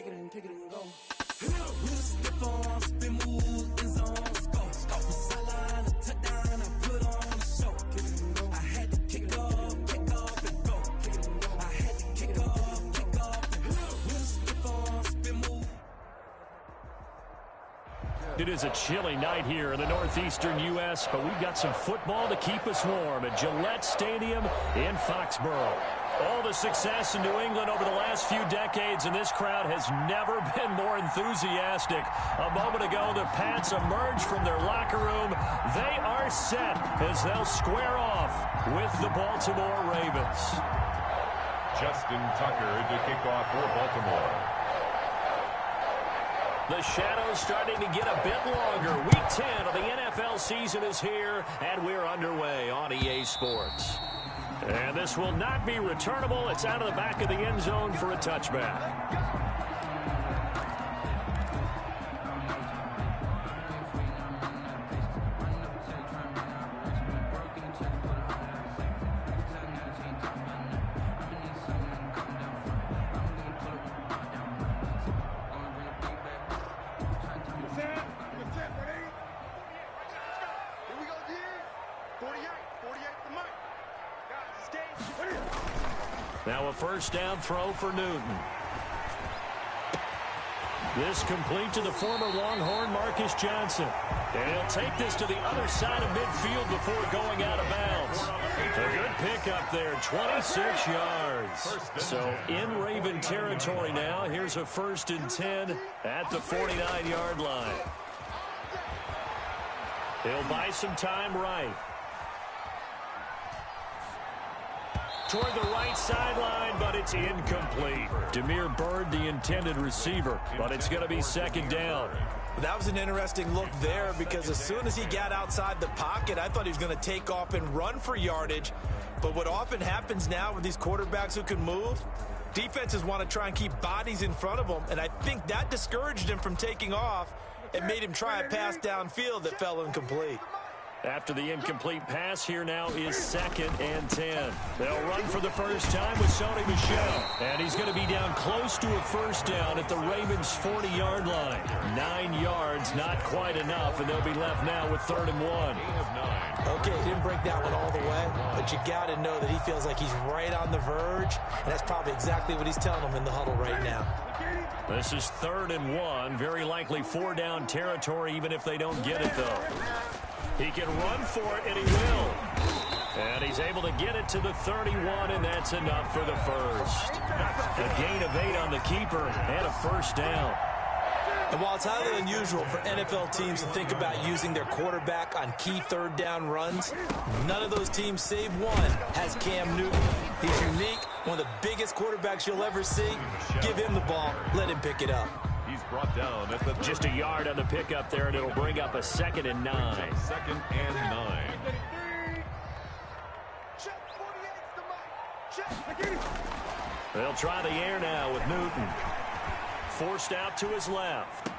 kick it and go. With a stiff arm, spin move, end zone, go. Off the sideline, a touchdown, I put on a show. I had to kick off and go. I had to kick off and go. With a stiff arm, spin move. It is a chilly night here in the northeastern U.S., but we've got some football to keep us warm at Gillette Stadium in Foxborough. All the success in New England over the last few decades, and this crowd has never been more enthusiastic. A moment ago, the Pats emerged from their locker room. They are set as they'll square off with the Baltimore Ravens. Justin Tucker to kick off for Baltimore. The shadows starting to get a bit longer. Week 10 of the NFL season is here, and we're underway on EA Sports. And this will not be returnable. It's out of the back of the end zone for a touchback. Now a first down throw for Newton. This complete to the former Longhorn Marcus Johnson. And he'll take this to the other side of midfield before going out of bounds. A good pickup there, 26 yards. So in Raven territory now. Here's a 1st and 10 at the 49-yard line. He'll buy some time right. Toward the right sideline, but it's incomplete. Demir Bird, the intended receiver, but it's going to be 2nd down. That was an interesting look there because as soon as he got outside the pocket, I thought he was going to take off and run for yardage. But what often happens now with these quarterbacks who can move, defenses want to try and keep bodies in front of them, and I think that discouraged him from taking off and made him try a pass downfield that fell incomplete. After the incomplete pass, here now is 2nd and 10. They'll run for the first time with Sony Michel. And he's going to be down close to a 1st down at the Ravens' 40-yard line. 9 yards, not quite enough, and they'll be left now with 3rd and 1. Okay, he didn't break that one all the way, but you got to know that he feels like he's right on the verge, and that's probably exactly what he's telling them in the huddle right now. This is 3rd and 1, very likely 4-down territory, even if they don't get it, though. He can run for it, and he will. And he's able to get it to the 31, and that's enough for the first. A gain of 8 on the keeper and a 1st down. And while it's highly unusual for NFL teams to think about using their quarterback on key 3rd down runs, none of those teams, save one, has Cam Newton. He's unique, one of the biggest quarterbacks you'll ever see. Give him the ball. Let him pick it up. He's brought down at the just a yard on the pickup there, and it'll bring up a 2nd and 9. 2nd and 9. They'll try the air now with Newton. Forced out to his left.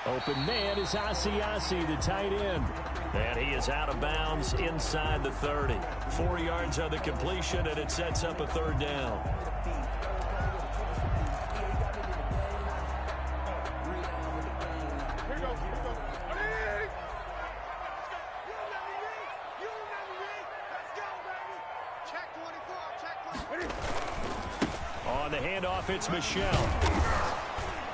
Open man is Asiasi, the tight end. And he is out of bounds inside the 30. 4 yards on the completion, and it sets up a 3rd down. On the handoff, it's Michel.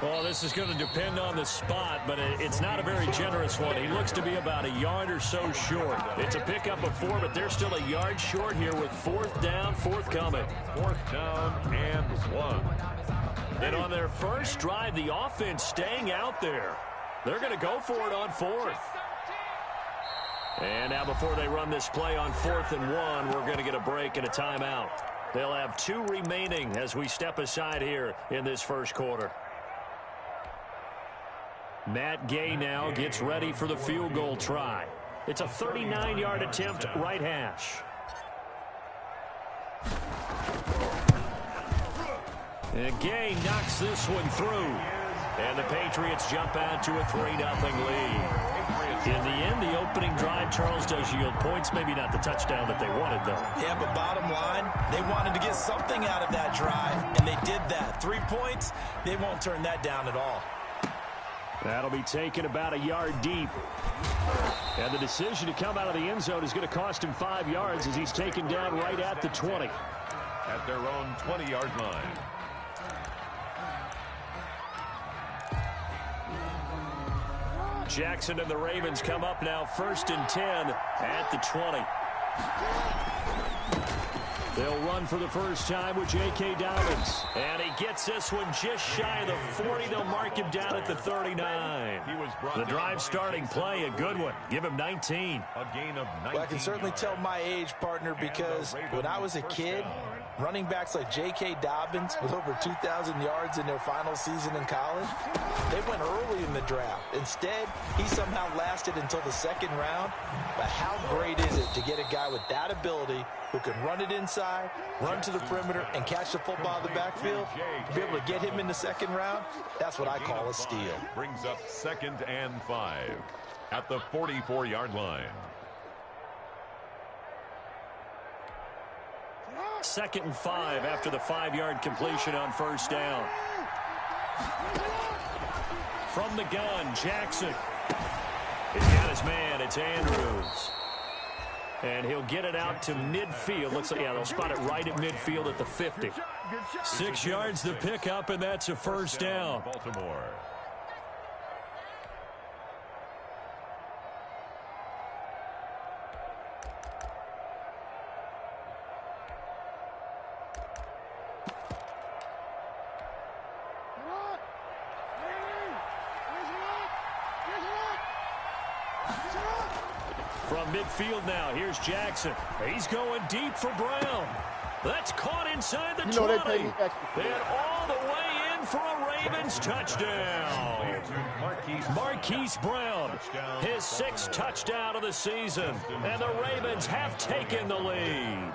Well, this is going to depend on the spot, but it's not a very generous one. He looks to be about a yard or so short. It's a pickup of 4, but they're still a yard short here with 4th down, forthcoming. 4th down and 1. And on their first drive, the offense staying out there. They're going to go for it on 4th. And now before they run this play on 4th and 1, we're going to get a break and a timeout. They'll have 2 remaining as we step aside here in this first quarter. Matt Gay now gets ready for the field goal try. It's a 39-yard attempt right hash. And Gay knocks this one through. And the Patriots jump out to a 3-0 lead. In the end, the opening drive, Charles, does yield points. Maybe not the touchdown that they wanted, though. Yeah, but bottom line, they wanted to get something out of that drive, and they did that. 3 points, they won't turn that down at all. That'll be taken about a yard deep. And the decision to come out of the end zone is going to cost him 5 yards as he's taken down right at the 20. At their own 20-yard line. Jackson and the Ravens come up now 1st and 10 at the 20. They'll run for the first time with J.K. Dobbins. And he gets this one just shy of the 40. They'll mark him down at the 39. The drive starting play, a good one. Give him 19. A gain of 19. Well, I can certainly tell my age, partner, because when I was a kid, running backs like J.K. Dobbins with over 2,000 yards in their final season in college, they went early in the draft. Instead, he somehow lasted until the second round. But how great is it to get a guy with that ability who can run it inside, run to the perimeter, and catch the football in the backfield? To be able to get him in the second round, that's what I call a steal. Brings up 2nd and 5 at the 44-yard line. 2nd and 5 after the 5-yard completion on first down. From the gun, Jackson. He's got his man. It's Andrews. And he'll get it out to midfield. Looks like, yeah, they'll spot it right at midfield at the 50. 6 yards the pickup, and that's a first down. Baltimore. From midfield now, here's Jackson. He's going deep for Brown. That's caught inside the 20. And all the way in for a Ravens touchdown. Marquise Brown, his 6th touchdown of the season. And the Ravens have taken the lead.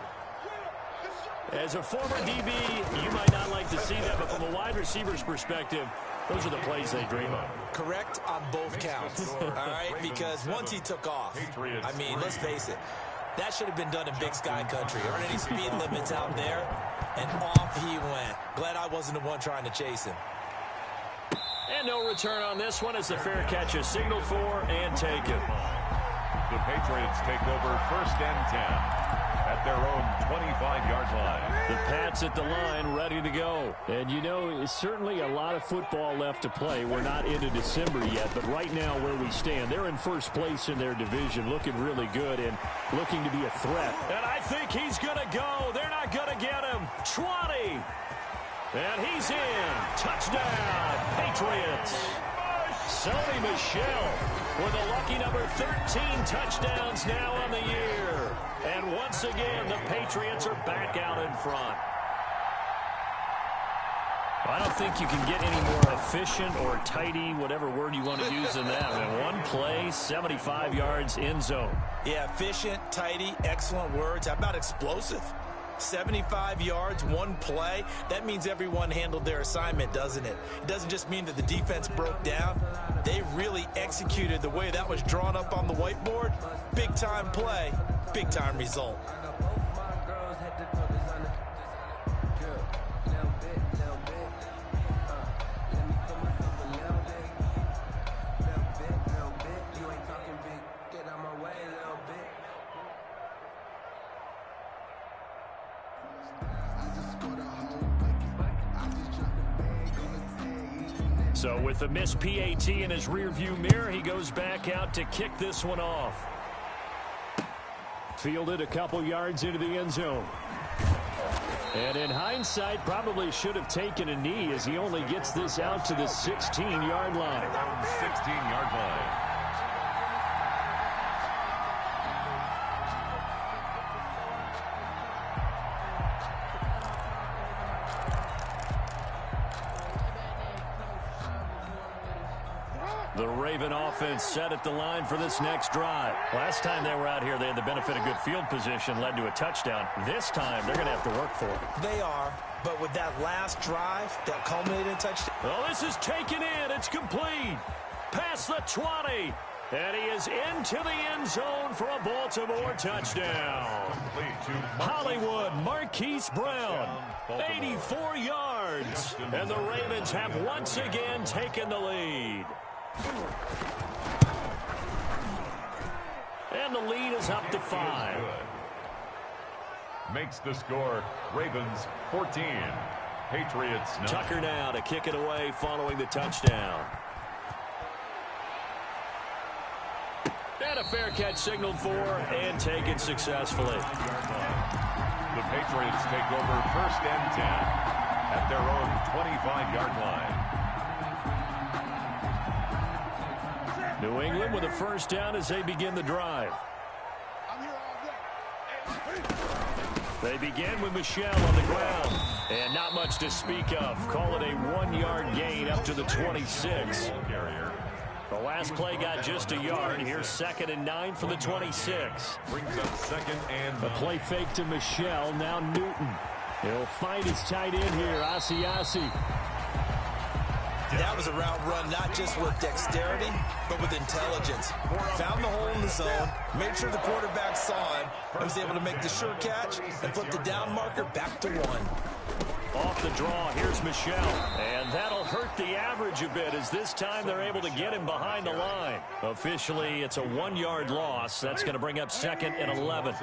As a former DB, you might not like to see that, but from a wide receiver's perspective, those are the plays they dream of. Correct on both counts, all right? Because once he took off, I mean, let's face it, that should have been done in Big Sky Country. There aren't any speed limits out there, and off he went. Glad I wasn't the one trying to chase him. And no return on this one as the fair catch is signaled for and taken. The Patriots take over 1st and 10 at their own 25-yard line. The Pats at the line, ready to go. And, you know, it's certainly a lot of football left to play. We're not into December yet, but right now where we stand, they're in first place in their division, looking really good and looking to be a threat. And I think he's going to go. They're not going to get him. 20. And he's in. Touchdown, Patriots. Sony Michel with a lucky number 13 touchdowns now on the year. And once again, the Patriots are back out in front. I don't think you can get any more efficient or tidy, whatever word you want to use than that. In one play, 75 yards in zone. Yeah, efficient, tidy, excellent words. How about explosive? 75 yards, one play. That means everyone handled their assignment, doesn't it? It doesn't just mean that the defense broke down. They really executed the way that was drawn up on the whiteboard. Big-time play, big-time result. So with the missed PAT in his rearview mirror, he goes back out to kick this one off. Fielded a couple yards into the end zone. And in hindsight, probably should have taken a knee as he only gets this out to the 16-yard line. 16-yard line. The Raven offense set at the line for this next drive. Last time they were out here, they had the benefit of good field position, led to a touchdown. This time, they're going to have to work for it. They are, but with that last drive that culminated in a touchdown. Well, this is taken in. It's complete. Past the 20. And he is into the end zone for a Baltimore touchdown. Hollywood Marquise Brown, 84 yards. And the Ravens have once again taken the lead. And the lead is up to 5. Makes the score Ravens 14, Patriots 9. Tucker now to kick it away following the touchdown. And a fair catch signaled for and taken successfully. The Patriots take over 1st and 10 at their own 25-yard line. New England with a first down as they begin the drive. They begin with Michel on the ground. And not much to speak of. Call it a 1-yard gain up to the 26. The last play got just a yard. Here's 2nd and 9 for the 26. Brings up 2nd and 9. A play fake to Michel. Now Newton. He'll find his tight end here, Asiasi. That was a route run not just with dexterity, but with intelligence. Found the hole in the zone, made sure the quarterback saw him, and was able to make the sure catch and flip the down marker back to 1. Off the draw, here's Michel. And that'll hurt the average a bit as this time they're able to get him behind the line. Officially, it's a 1-yard loss. That's going to bring up 2nd and 11.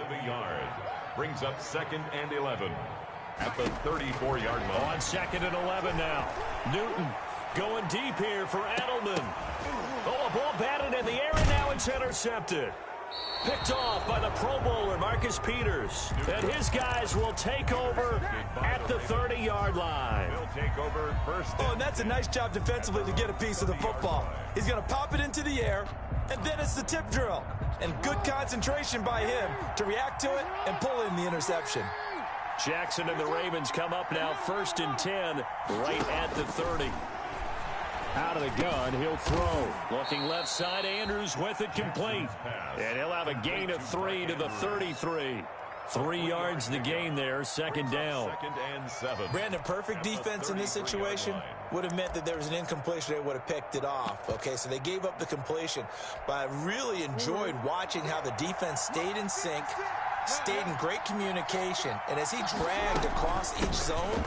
Brings up 2nd and 11 at the 34-yard line. On 2nd and 11 now. Newton going deep here for Edelman. Oh, a ball batted in the air, and now it's intercepted. Picked off by the Pro Bowler, Marcus Peters. And his guys will take over at the 30-yard line. He'll take over 1st. Oh, and that's a nice job defensively to get a piece of the football. He's going to pop it into the air, and then it's the tip drill. And good concentration by him to react to it and pull in the interception. Jackson and the Ravens come up now 1st and 10 right at the 30. Out of the gun, he'll throw. Looking left side, Andrews with it complete. And he'll have a gain of 3 to the 33. 3 yards the gain there, 2nd down. 2nd and 7. Brandon, perfect defense in this situation would have meant that there was an incompletion. They would have picked it off. Okay, so they gave up the completion. But I really enjoyed watching how the defense stayed in sync, stayed in great communication, and as he dragged across each zone,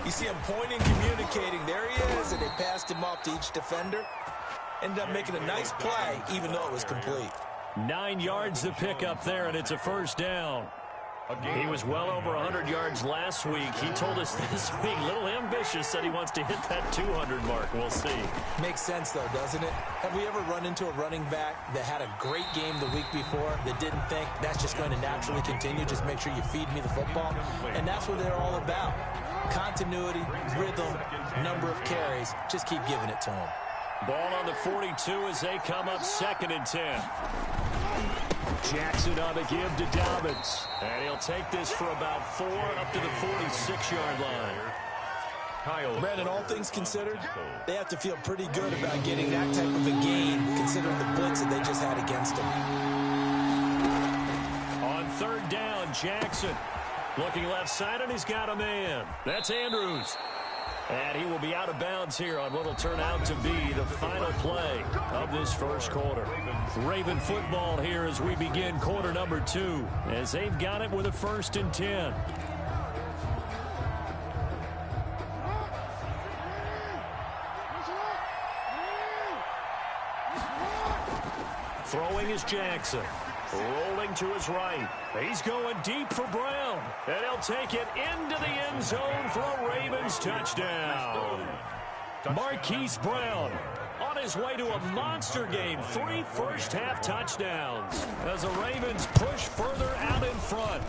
you see him pointing, communicating. There he is, and they passed him off to each defender. Ended up making a nice play, even though it was complete. 9 yards to pick up there, and it's a 1st down. He was well over 100 yards last week. He told us this week, a little ambitious, said he wants to hit that 200 mark. We'll see. Makes sense, though, doesn't it? Have we ever run into a running back that had a great game the week before that didn't think that's just going to naturally continue? Just make sure you feed me the football. And that's what they're all about. Continuity, rhythm, number of carries. Just keep giving it to them. Ball on the 42 as they come up 2nd and 10. Jackson on the give to Dobbins. And he'll take this for about 4 up to the 46-yard line. Brandon, all things considered, they have to feel pretty good about getting that type of a gain, considering the blitz that they just had against them. On 3rd down, Jackson looking left side, and he's got a man. That's Andrews. And he will be out of bounds here on what will turn out to be the final play of this 1st quarter. Raven football here as we begin quarter number 2, as they've got it with a 1st and 10. Throwing is Jackson. Rolling to his right. He's going deep for Brown. And he'll take it into the end zone for a Ravens touchdown. Marquise Brown on his way to a monster game. 3 first-half touchdowns as the Ravens push further out in front.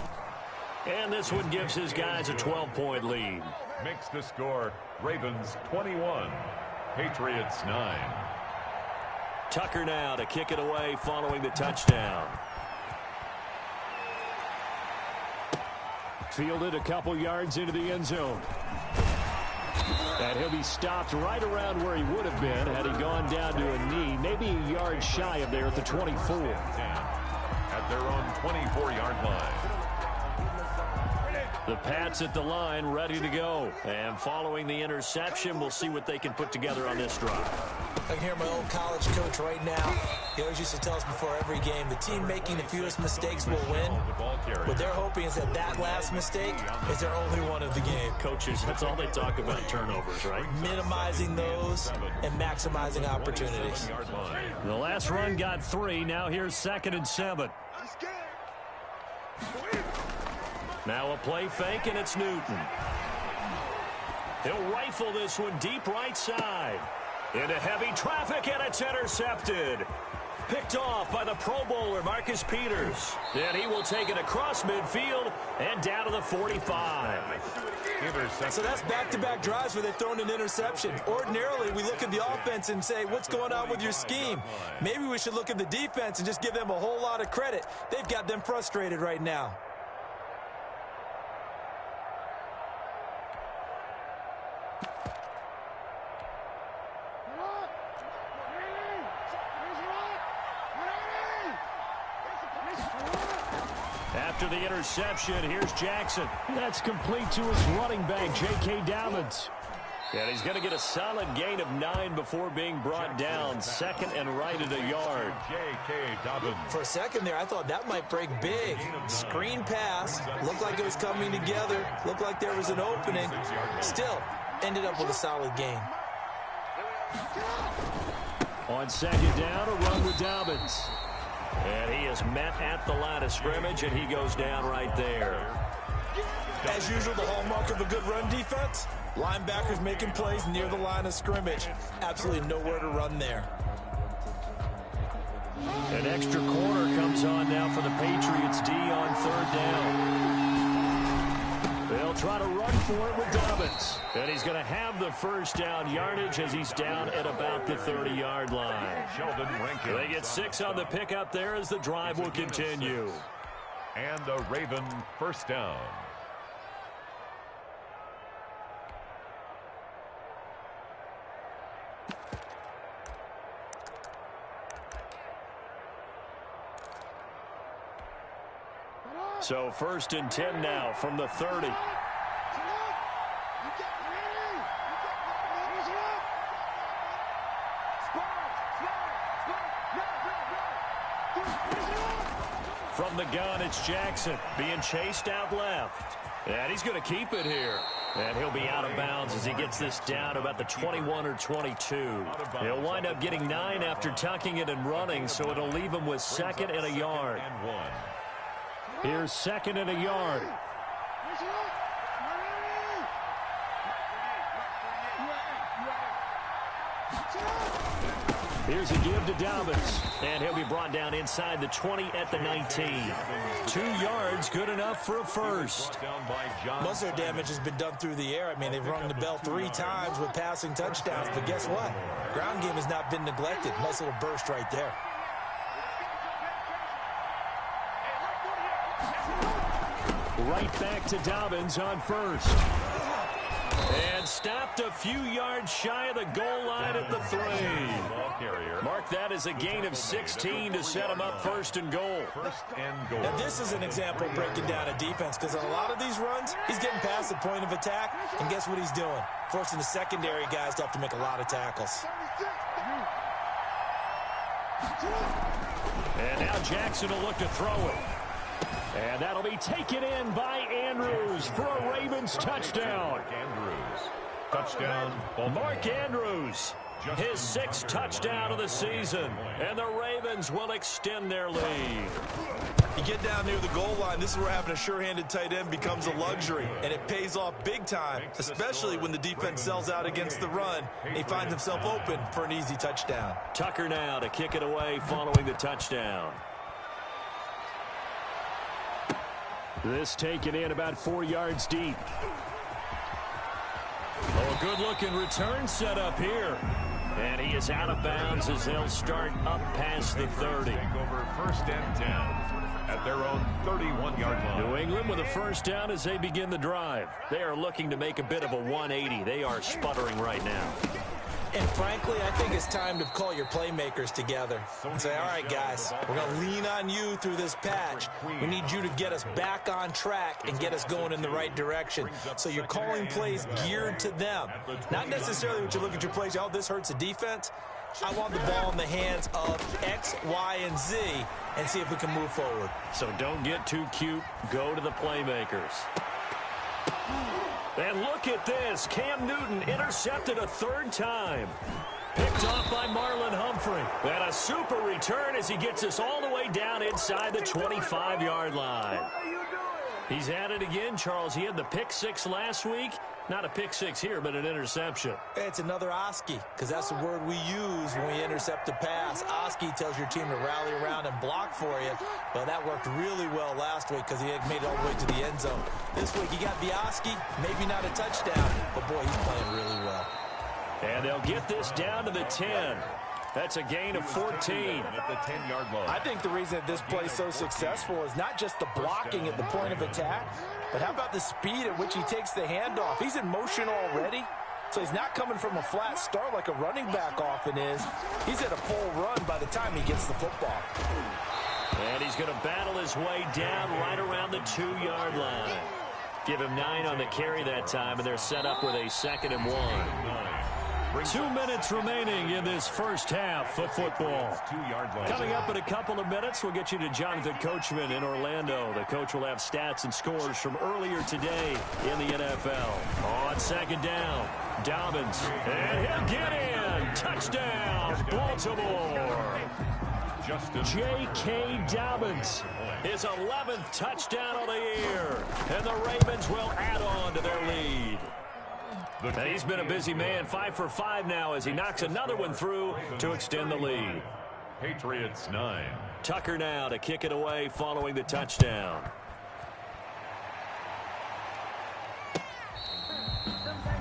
And this one gives his guys a 12-point lead. Makes the score Ravens 21, Patriots 9. Tucker now to kick it away following the touchdown. Fielded a couple yards into the end zone. And he'll be stopped right around where he would have been had he gone down to a knee, maybe a yard shy of there at the 24. At their own 24-yard line. The Pats at the line, ready to go. And following the interception, we'll see what they can put together on this drive. I can hear my old college coach right now. He always used to tell us before every game, the team making the fewest mistakes will win. What they're hoping is that that last mistake is their only one of the game. Coaches, that's all they talk about, turnovers, right? Minimizing those and maximizing opportunities. The last run got 3. Now here's 2nd and 7. Now a play fake, and it's Newton. He'll rifle this one deep right side. Into heavy traffic, and it's intercepted. Picked off by the Pro Bowler, Marcus Peters. And he will take it across midfield and down to the 45. So that's back-to-back drives where they've thrown an interception. Ordinarily, we look at the offense and say, what's going on with your scheme? Maybe we should look at the defense and just give them a whole lot of credit. They've got them frustrated right now. After the interception, here's Jackson. That's complete to his running back, J.K. Dobbins. And he's going to get a solid gain of 9 before being brought down. 2nd and right at a yard. J.K. Dobbins. For a second there, I thought that might break big. Screen pass. Looked like it was coming together. Looked like there was an opening. Still, ended up with a solid gain. On 2nd down, a run with Dobbins. And he is met at the line of scrimmage, and he goes down right there. As usual, the hallmark of a good run defense, linebackers making plays near the line of scrimmage. Absolutely nowhere to run there. An extra corner comes on now for the Patriots D on 3rd down. They'll try to run for it with Dobbins. And he's going to have the first down yardage as he's down at about the 30-yard line. Sheldon Rankins. They get 6 on the pickup there as the drive will continue. And a Raven first down. So 1st and 10 now from the 30. From the gun, it's Jackson being chased out left. And he's going to keep it here. And he'll be out of bounds as he gets this down about the 21 or 22. He'll wind up getting 9 after tucking it and running, so it'll leave him with 2nd and a yard. Here's 2nd and a yard. Here's a give to Dobbins. And he'll be brought down inside the 20 at the 19. 2 yards, good enough for a first. Most of their damage has been done through the air. I mean, they've rung the bell 3 times with passing touchdowns. But guess what? Ground game has not been neglected. Nice little burst right there. Right back to Dobbins on 1st. And stopped a few yards shy of the goal line at the 3. Mark that as a gain of 16 to set him up 1st and goal. Now this is an example of breaking down a defense, because on a lot of these runs, he's getting past the point of attack, and guess what he's doing? Forcing the secondary guys to have to make a lot of tackles. And now Jackson will look to throw it. And that'll be taken in by Andrews for a Ravens touchdown. Touchdown. Mark Andrews, his 6th touchdown of the season. And the Ravens will extend their lead. You get down near the goal line, this is where having a sure-handed tight end becomes a luxury. And it pays off big time, especially when the defense sells out against the run. And he finds himself open for an easy touchdown. Tucker now to kick it away following the touchdown. This taken in about 4 yards deep. Oh, a good-looking return set up here. And he is out of bounds as they'll start up past the 30. Take over 1st and 10 at their own 31-yard line. New England with a first down as they begin the drive. They are looking to make a bit of a 180. They are sputtering right now. And frankly, I think it's time to call your playmakers together and say, all right, guys, we're going to lean on you through this patch. We need you to get us back on track and get us going in the right direction. So you're calling plays geared to them. Not necessarily when you look at your plays, oh, this hurts the defense. I want the ball in the hands of X, Y, and Z and see if we can move forward. So don't get too cute. Go to the playmakers. And look at this. Cam Newton intercepted a third time. Picked off by Marlon Humphrey. And a super return as he gets us all the way down inside the 25-yard line. He's at it again, Charles. He had the pick six last week. Not a pick six here, but an interception. It's another Oski, because that's the word we use when we intercept a pass. Oski tells your team to rally around and block for you. Well, that worked really well last week because he had made it all the way to the end zone. This week he got the Oski, maybe not a touchdown, but boy, he's playing really well. And they'll get this down to the 10. That's a gain of 14. At the 10-yard line. I think the reason that this play is so successful is not just the blocking at the point of attack, but how about the speed at which he takes the handoff? He's in motion already, so he's not coming from a flat start like a running back often is. He's at a full run by the time he gets the football. And he's going to battle his way down right around the 2-yard line. Give him 9 on the carry that time, and they're set up with a 2nd and 1. 2 minutes remaining in this first half of football. Coming up in a couple of minutes, we'll get you to Jonathan Coachman in Orlando. The coach will have stats and scores from earlier today in the NFL. On 2nd down, Dobbins. And he'll get in. Touchdown, Baltimore. J.K. Dobbins. His 11th touchdown of the year. And the Ravens will add on to their lead. And he's been a busy man, 5 for 5 now as he knocks another one through to extend the lead. Patriots 9. Tucker now to kick it away following the touchdown.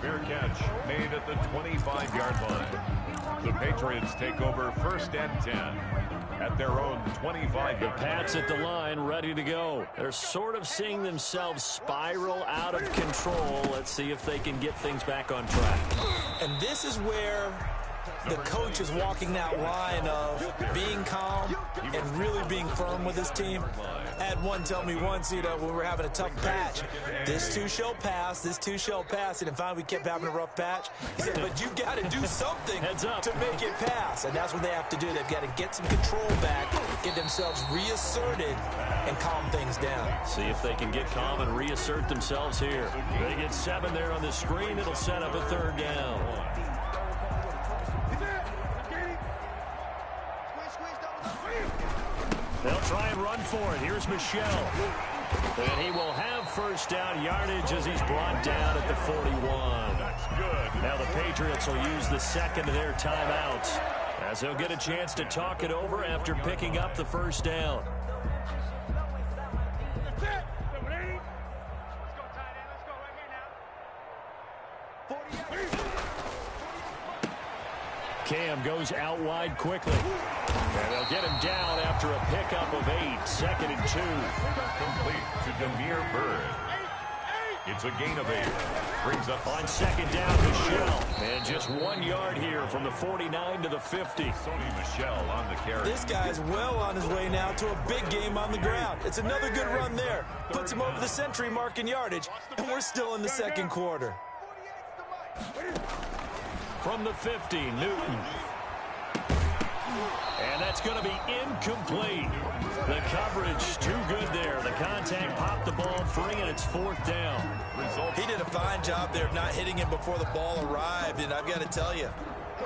Fair catch made at the 25-yard line. The Patriots take over 1st and 10 at their own 25. The Pats at the line, ready to go. They're sort of seeing themselves spiral out of control. Let's see if they can get things back on track. And this is where the coach is walking that line of being calm and really being firm with his team. I had one tell me once, when we were having a tough patch, this too shall pass, this too shall pass. And finally we kept having a rough patch. He said, but you got to do something to make it pass. And that's what they have to do. They've got to get some control back, get themselves reasserted, and calm things down. See if they can get calm and reassert themselves here. They get 7 there on the screen. It'll set up a 3rd down. They'll try and run for it. Here's Michel. And he will have 1st down yardage as he's brought down at the 41. That's good. Now the Patriots will use the 2nd of their timeouts as they'll get a chance to talk it over after picking up the 1st down. Cam goes out wide quickly. And they'll get him down after a pickup of 8. 2nd and 2. Complete to Demir Bird. It's a gain of 8. Brings up on 2nd down, Michel. And just 1 yard here from the 49 to the 50. Sony Michel on the carry. This guy's well on his way now to a big game on the ground. It's another good run there. Puts him over the century mark in yardage. And we're still in the 2nd quarter. From the 50, Newton. And that's going to be incomplete. The coverage too good there. The contact popped the ball free, and it's 4th down. He did a fine job there of not hitting him before the ball arrived, and I've got to tell you,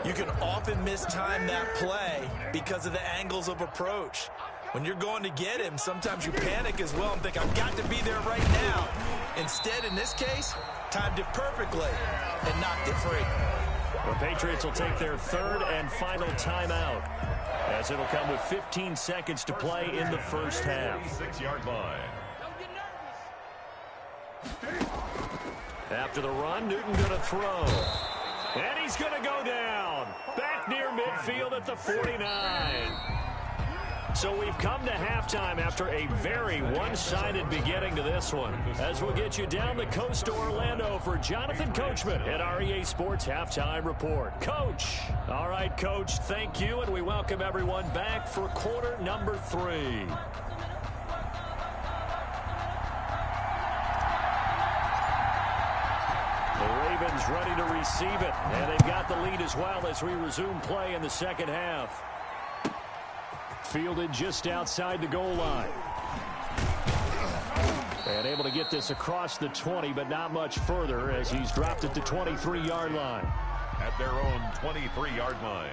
you can often mistime that play because of the angles of approach. When you're going to get him, sometimes you panic as well and think, I've got to be there right now. Instead, in this case, timed it perfectly and knocked it free. The Patriots will take their 3rd and final timeout as it'll come with 15 seconds to play in the 1st half. 6-yard line. After the run, Newton going to throw. And he's going to go down. Back near midfield at the 49. So we've come to halftime after a very one-sided beginning to this one. As we'll get you down the coast to Orlando for Jonathan Coachman at our EA Sports Halftime Report. Coach. All right, Coach, thank you, and we welcome everyone back for quarter number 3. The Ravens ready to receive it, and they've got the lead as well as we resume play in the second half. Fielded just outside the goal line. And able to get this across the 20, but not much further as he's dropped at the 23-yard line. At their own 23-yard line.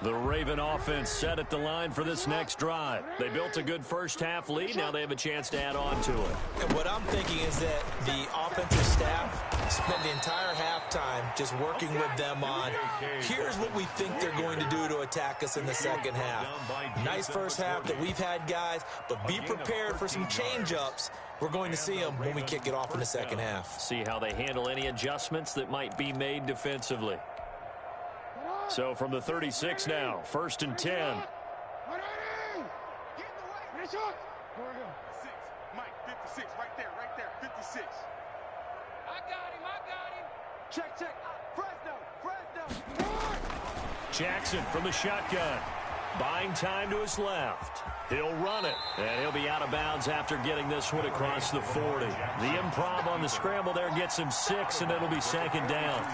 The Raven offense set at the line for this next drive. They built a good first-half lead. Now they have a chance to add on to it. And what I'm thinking is that the offensive staff spent the entire halftime just working with them on, here's what we think they're going to do to attack us in the second half. Nice first half that we've had, guys, but be prepared for some change-ups. We're going to see them when we kick it off in the second half. See how they handle any adjustments that might be made defensively. So from the 36 now, 1st and 10. Mike, 56, right there, 56. I got him. Check. Fresno. Jackson from the shotgun. Buying time to his left. He'll run it, and he'll be out of bounds after getting this one across the 40. The improv on the scramble there gets him 6, and it'll be second down.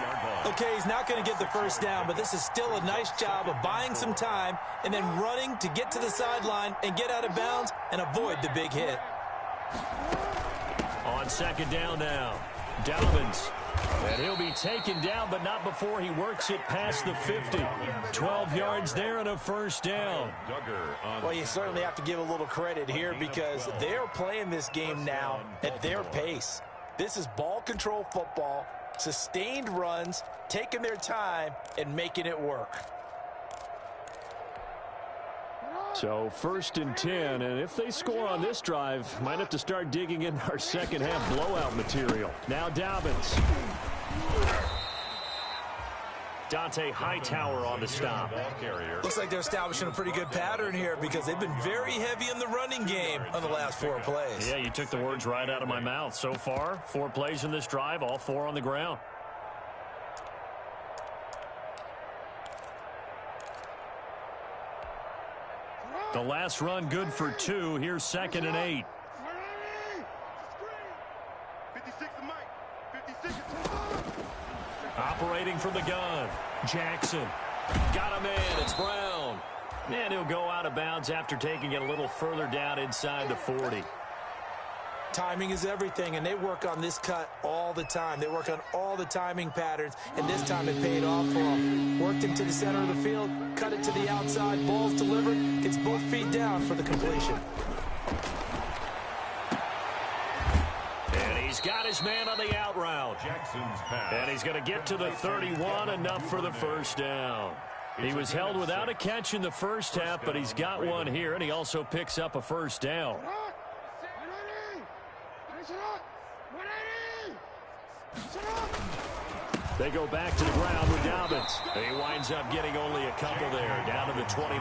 Okay, he's not going to get the first down, but this is still a nice job of buying some time and then running to get to the sideline and get out of bounds and avoid the big hit. On second down now, Dobbins. And he'll be taken down, but not before he works it past the 50. 12 yards there and a first down. Well, you certainly have to give a little credit here because they're playing this game now at their pace. This is ball control football, sustained runs, taking their time, and making it work. So 1st and 10, and if they score on this drive, might have to start digging in our second half blowout material. Now Dobbins. Dante Hightower on the stop. Looks like they're establishing a pretty good pattern here because they've been very heavy in the running game on the last 4 plays. Yeah, you took the words right out of my mouth. So far, 4 plays in this drive, all 4 on the ground. The last run good for 2. Here's 2nd and 8. 56 to Mike. 56 to Operating from the gun. Jackson. Got him in. It's Brown. And he'll go out of bounds after taking it a little further down inside the 40. Timing is everything, and they work on this cut all the time. They work on all the timing patterns, and this time it paid off for them. Worked him to the center of the field, cut it to the outside, ball's delivered, gets both feet down for the completion. And he's got his man on the out route. Jackson's pass. And he's going to get to the 31, enough for the first down. He was held without a catch in the first half, but he's got one here, and he also picks up a first down. They go back to the ground with Dobbins. He winds up getting only a couple there, down to the 29.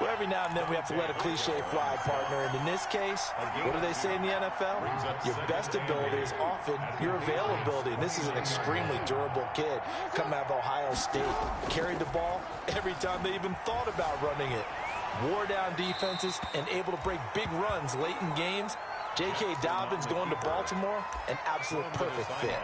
Well, every now and then we have to let a cliche fly, partner. And in this case, what do they say in the NFL? Your best ability is often your availability. And this is an extremely durable kid coming out of Ohio State. Carried the ball every time they even thought about running it. Wore down defenses and able to break big runs late in games. J.K. Dobbins going to Baltimore, an absolute perfect fit.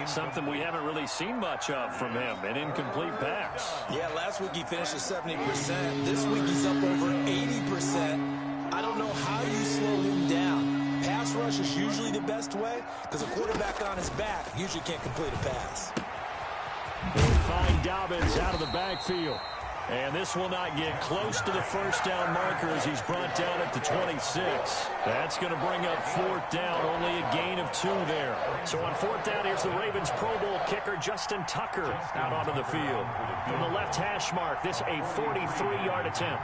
Something we haven't really seen much of from him, an incomplete pass. Yeah, last week he finished at 70%. This week he's up over 80%. I don't know how you slow him down. Pass rush is usually the best way because a quarterback on his back usually can't complete a pass. They find Dobbins out of the backfield. And this will not get close to the first down marker as he's brought down at the 26. That's going to bring up 4th down, only a gain of 2 there. So on 4th down, here's the Ravens Pro Bowl kicker Justin Tucker out onto the field. From the left hash mark, this a 43-yard attempt.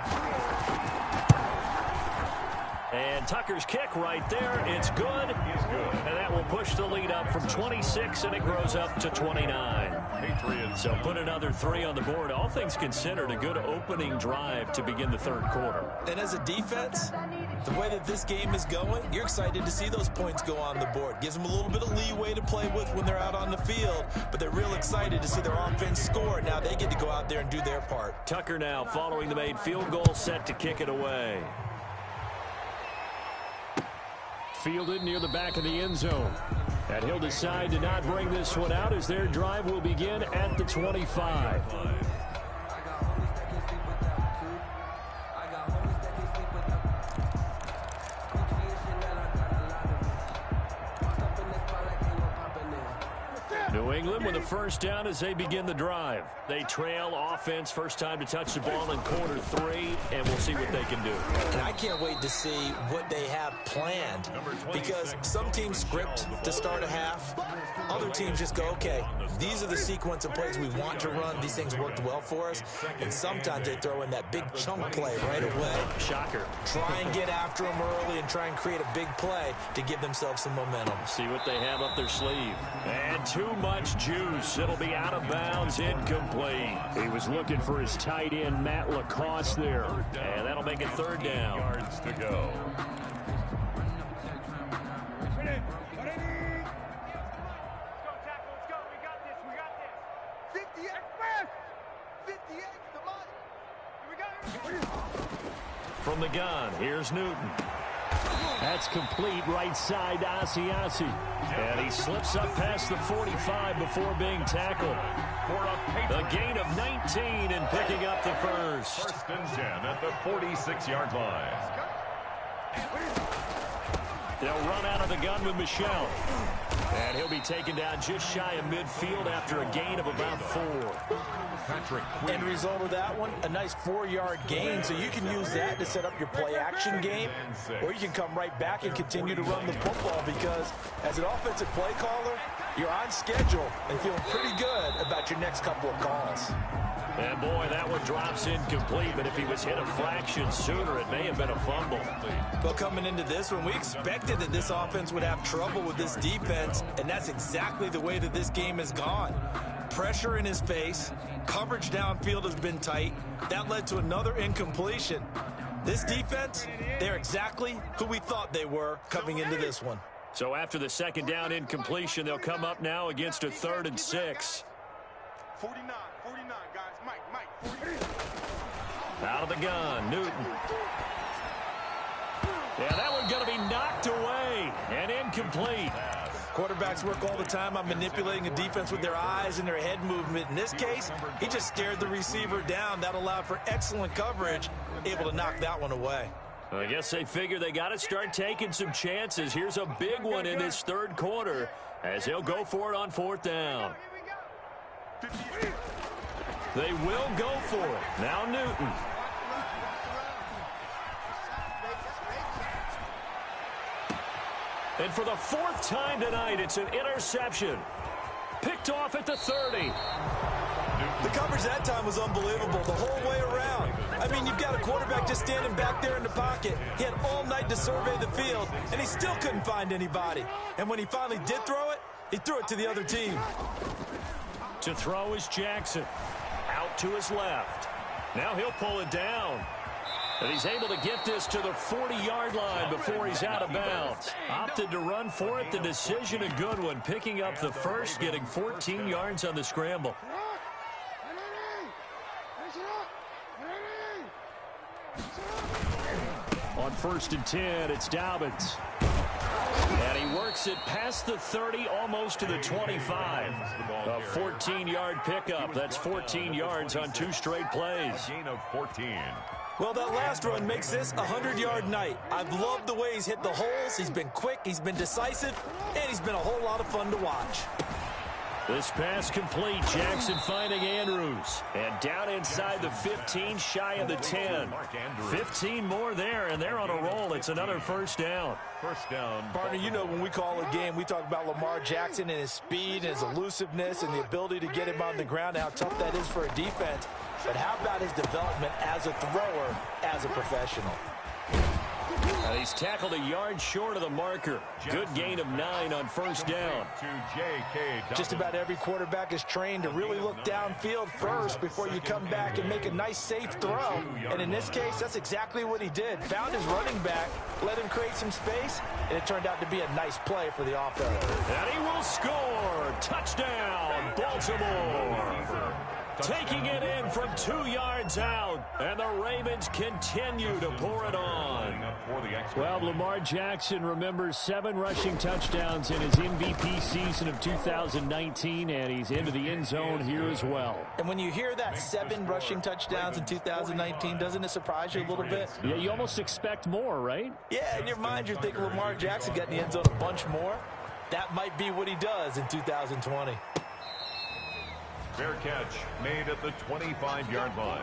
And Tucker's kick right there, it's good. And that will push the lead up from 26, and it grows up to 29. Patriots. So put another 3 on the board. All things considered, a good opening drive to begin the third quarter. And as a defense, the way that this game is going, you're excited to see those points go on the board. Gives them a little bit of leeway to play with when they're out on the field, but they're real excited to see their offense score. Now they get to go out there and do their part. Tucker now following the made field goal, set to kick it away. Fielded near the back of the end zone. And he'll decide to not bring this one out as their drive will begin at the 25. New England with a first down as they begin the drive. They trail offense, first time to touch the ball in quarter 3, and we'll see what they can do. And I can't wait to see what they have planned, because some teams script to start a half. Other teams just go, okay, these are the sequence of plays we want to run. These things worked well for us. And sometimes they throw in that big chunk play right away. Shocker. Try and get after them early and try and create a big play to give themselves some momentum. See what they have up their sleeve. And too much juice. It'll be out of bounds, incomplete. He was looking for his tight end, Matt Lacoste there. And that'll make it third down. Yards to go. From the gun, here's Newton. That's complete right side to Asiasi. And he slips up past the 45 before being tackled. A gain of 19 and picking up the first. First and 10 at the 46-yard line. They'll run out of the gun with Michel. And he'll be taken down just shy of midfield after a gain of about 4. End result of that one, a nice 4-yard gain, so you can use that to set up your play-action game, or you can come right back and continue to run the football, because as an offensive play caller, you're on schedule and feeling pretty good about your next couple of calls. And boy, that one drops incomplete, but if he was hit a fraction sooner, it may have been a fumble. Well, coming into this one, we expected that this offense would have trouble with this defense, and that's exactly the way that this game has gone. Pressure in his face, coverage downfield has been tight. That led to another incompletion. This defense, they're exactly who we thought they were coming into this one. So after the second down incompletion, they'll come up now against a 3rd and 6. 49, guys. Mike, 49. Out of the gun, Newton. Yeah, that one's going to be knocked away and incomplete. Quarterbacks work all the time on manipulating a defense with their eyes and their head movement. In this case, he just stared the receiver down. That allowed for excellent coverage, able to knock that one away. I guess they figure they got to start taking some chances. Here's a big one in this third quarter as they'll go for it on 4th down. They will go for it. Now Newton. And for the 4th time tonight, it's an interception. Picked off at the 30. The coverage that time was unbelievable the whole way around. I mean, you've got a quarterback just standing back there in the pocket. He had all night to survey the field, and he still couldn't find anybody. And when he finally did throw it, he threw it to the other team. To throw is Jackson. Out to his left. Now he'll pull it down. And he's able to get this to the 40-yard line before he's out of bounds. Opted to run for it. The decision a good one. Picking up the first, getting 14 yards on the scramble. On 1st and 10, it's Dobbins. And he works it past the 30, almost to the 25. A 14-yard pickup. That's 14 yards on 2 straight plays. Gain of 14. Well, that last run makes this a 100-yard night. I've loved the way he's hit the holes. He's been quick, he's been decisive, and he's been a whole lot of fun to watch. This pass complete. Jackson finding Andrews. And down inside the 15, shy of the 10. 15 more there, and they're on a roll. It's another first down. First down. Partner, you know when we call a game, we talk about Lamar Jackson and his speed and his elusiveness and the ability to get him on the ground, how tough that is for a defense. But how about his development as a thrower, as a professional? And he's tackled a yard short of the marker. Good gain of 9 on first down. Just about every quarterback is trained to really look downfield first before you come back and make a nice, safe throw. And in this case, that's exactly what he did. Found his running back, let him create some space, and it turned out to be a nice play for the offense. And he will score. Touchdown, Baltimore. Taking it in from 2 yards out, and the Ravens continue to pour it on. Well, Lamar Jackson remembers 7 rushing touchdowns in his MVP season of 2019, and he's into the end zone here as well. And when you hear that 7 rushing touchdowns in 2019, doesn't it surprise you a little bit? Yeah, you almost expect more, right? Yeah, in your mind, you're thinking Lamar Jackson got in the end zone a bunch more. That might be what he does in 2020. Fair catch made at the 25-yard line.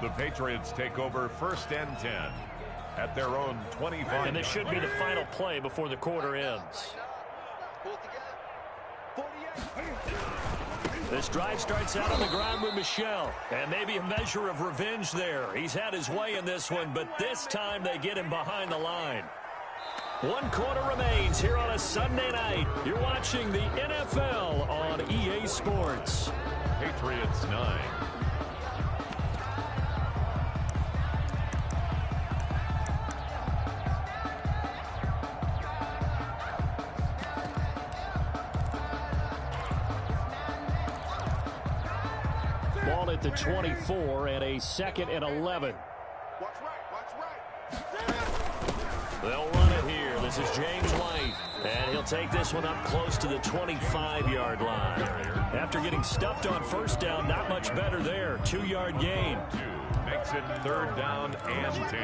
The Patriots take over first and 10 at their own 25. And this should be the final play before the quarter ends. This drive starts out on the ground with Michel. And maybe a measure of revenge there. He's had his way in this one, but this time they get him behind the line. 1 quarter remains here on a Sunday night. You're watching the NFL on EA Sports. Patriots 9. Ball at the 24 and a 2nd and 11. Watch right. They'll run it here. This is James White. And he'll take this one up close to the 25-yard line. After getting stuffed on first down, not much better there. 2-yard gain. Makes it 3rd down and 10.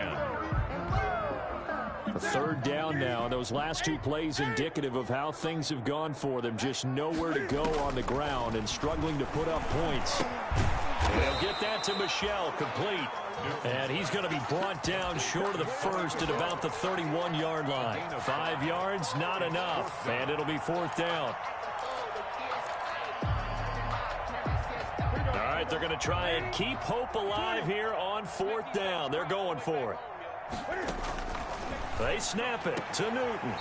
A 3rd down now. Those last 2 plays indicative of how things have gone for them. Just nowhere to go on the ground and struggling to put up points. And they'll get that to Michel, complete. And he's going to be brought down short of the first at about the 31-yard line. 5 yards, not enough. And it'll be 4th down. All right, they're going to try and keep hope alive here on 4th down. They're going for it. They snap it to Newton.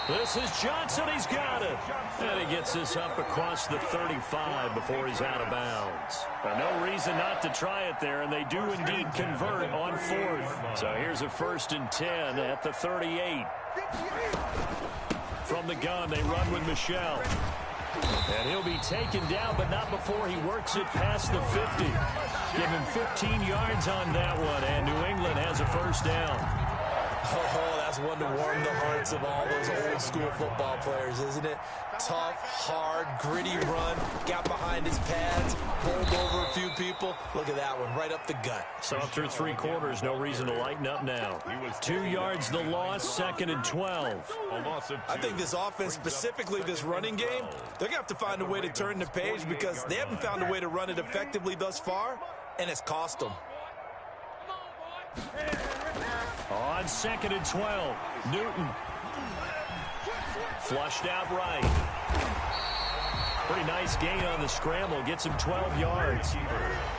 This is Johnson. He's got it. And he gets this up across the 35 before he's out of bounds. No reason not to try it there, and they do indeed convert on 4th. So here's a 1st and 10 at the 38. From the gun, they run with Michel. And he'll be taken down, but not before he works it past the 50. Give him 15 yards on that one, and New England has a 1st down. Oh, that's one to warm the hearts of all those old-school football players, isn't it? Tough, hard, gritty run. Got behind his pads, bowled over a few people. Look at that one, right up the gut. So through 3 quarters, no reason to lighten up now. 2 yards the loss, 2nd and 12. I think this offense, specifically this running game, they're going to have to find a way to turn the page because they haven't found a way to run it effectively thus far, and it's cost them. On 2nd and 12, Newton. Flushed out right. Pretty nice gain on the scramble. Gets him 12 yards.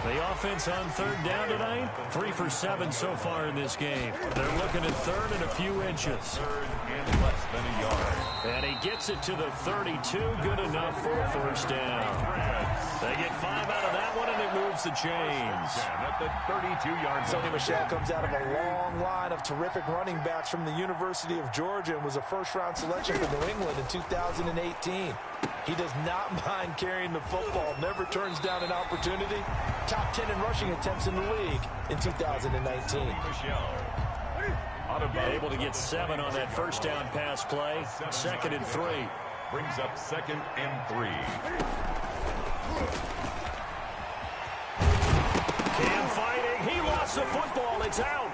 The offense on 3rd down tonight, 3 for 7 so far in this game. They're looking at 3rd and a few inches. 3rd and less than a yard. And he gets it to the 32. Good enough for a 1st down. They get 5 out of that one, and it moves the chains. At the 32-yard line. Sonny Michel comes out of a long line of terrific running backs from the University of Georgia and was a 1st-round selection for New England in 2018. He does not mind carrying the football, never turns down an opportunity. Top 10 in rushing attempts in the league in 2019. Able to get 7 on that 1st down pass play. 2nd and 3. Brings up 2nd and 3. Cam fighting. He lost the football. It's out.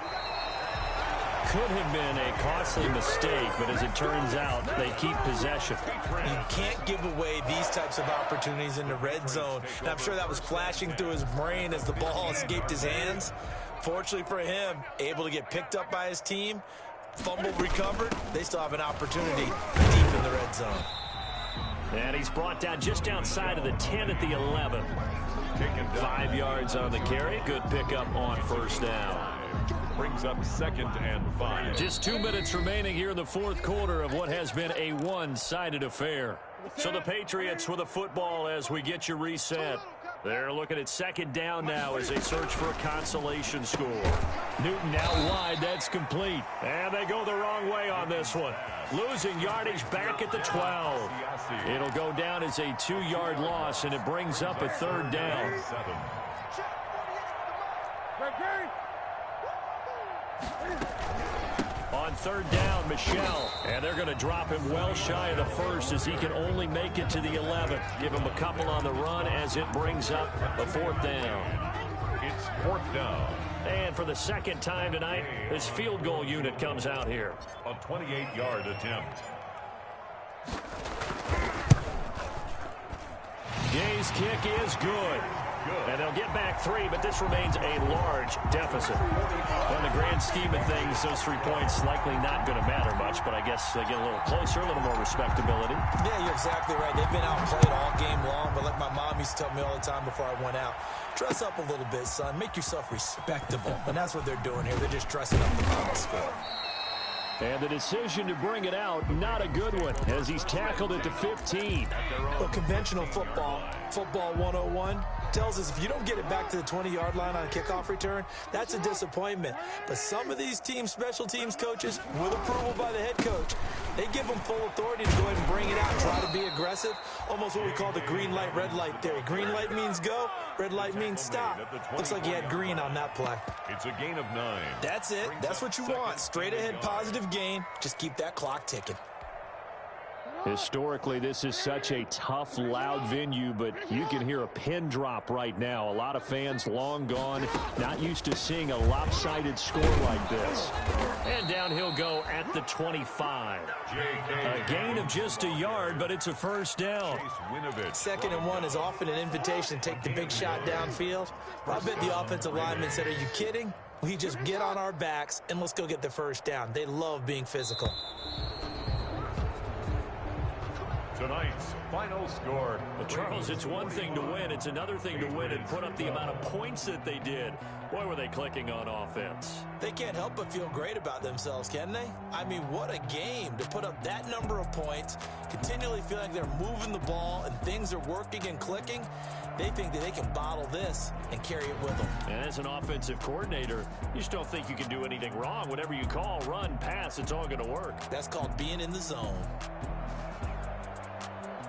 Could have been a costly mistake, but as it turns out, they keep possession. You can't give away these types of opportunities in the red zone. And I'm sure that was flashing through his brain as the ball escaped his hands. Fortunately for him, able to get picked up by his team, fumbled, recovered. They still have an opportunity deep in the red zone. And he's brought down just outside of the 10 at the 11. 5 yards on the carry. Good pickup on 1st down. Brings up 2nd and 5. Just 2 minutes remaining here in the fourth quarter of what has been a one-sided affair. So the Patriots with a football as we get you reset. They're looking at 2nd down now as they search for a consolation score. Newton out wide. That's complete. And they go the wrong way on this one. Losing yardage back at the 12. It'll go down as a 2-yard loss, and it brings up a 3rd down. On 3rd down, Michel. And they're going to drop him well shy of the 1st as he can only make it to the 11th. Give him a couple on the run as it brings up a 4th down. It's 4th down. And for the 2nd time tonight, this field goal unit comes out here. A 28-yard attempt. Gay's kick is good. And they'll get back 3, but this remains a large deficit. On the grand scheme of things, those 3 points likely not going to matter much, but I guess they get a little closer, a little more respectability. Yeah, you're exactly right. They've been outplayed all game long, but like my mom used to tell me all the time before I went out, dress up a little bit, son. Make yourself respectable. And that's what they're doing here. They're just dressing up the final score. And the decision to bring it out, not a good one, as he's tackled at the 15. But conventional football 101, tells us if you don't get it back to the 20-yard line on a kickoff return, that's a disappointment. But some of these teams, special teams coaches, with approval by the head coach, they give them full authority to go ahead and bring it out and try to be aggressive. Almost what we call the green light, red light theory. Green light means go, red light means stop. Looks like you had green on that play. It's a gain of 9. That's it. That's what you want. Straight ahead positive gain. Just keep that clock ticking. Historically, this is such a tough, loud venue, but you can hear a pin drop right now. A lot of fans long gone, not used to seeing a lopsided score like this. And down he'll go at the 25. A gain of just a yard, but it's a 1st down. 2nd and 1 is often an invitation to take the big shot downfield. I bet the offensive lineman said, are you kidding? We just get on our backs and let's go get the 1st down. They love being physical. Tonight's final score. Well, Charles, it's one thing to win. It's another thing to win and put up the amount of points that they did. Boy, were they clicking on offense. They can't help but feel great about themselves, can they? I mean, what a game to put up that number of points, continually feel like they're moving the ball and things are working and clicking. They think that they can bottle this and carry it with them. And as an offensive coordinator, you just don't think you can do anything wrong. Whatever you call, run, pass, it's all going to work. That's called being in the zone.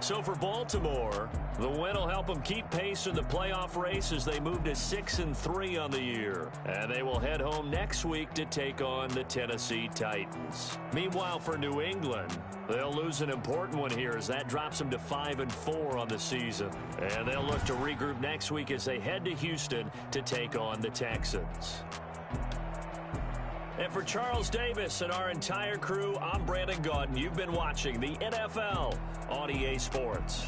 So for Baltimore, the win will help them keep pace in the playoff race as they move to 6-3 on the year. And they will head home next week to take on the Tennessee Titans. Meanwhile, for New England, they'll lose an important one here as that drops them to 5-4 on the season. And they'll look to regroup next week as they head to Houston to take on the Texans. And for Charles Davis and our entire crew, I'm Brandon Gaudin. You've been watching the NFL on EA Sports.